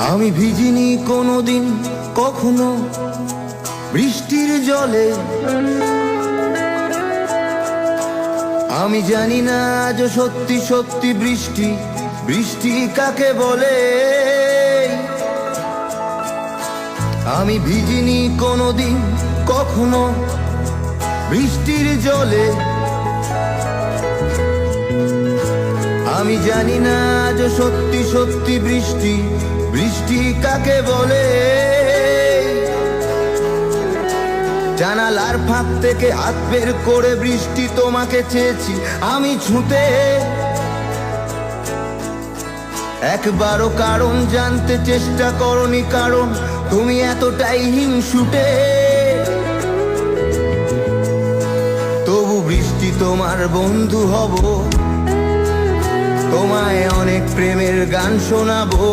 আমি ভিজিনি কোনোদিন কখনো বৃষ্টির জলে, আমি জানি না আজ সত্যি সত্যি বৃষ্টি বৃষ্টি কাকে বলে। আমি ভিজিনি কোনোদিন কখনো বৃষ্টির জলে, আমি জানি না আজ সত্যি সত্যি বৃষ্টি বৃষ্টি কাকে বলে। জানালার ফাঁক থেকে হাত বের করে বৃষ্টি তোমাকে চেয়েছি আমি ছুঁতে, একবারও কারণ জানতে চেষ্টা করনি, কারণ তুমি এতটাই হিংসুটে। তবু বৃষ্টি তোমার বন্ধু হব, তোমায় অনেক প্রেমের গান শোনাবো।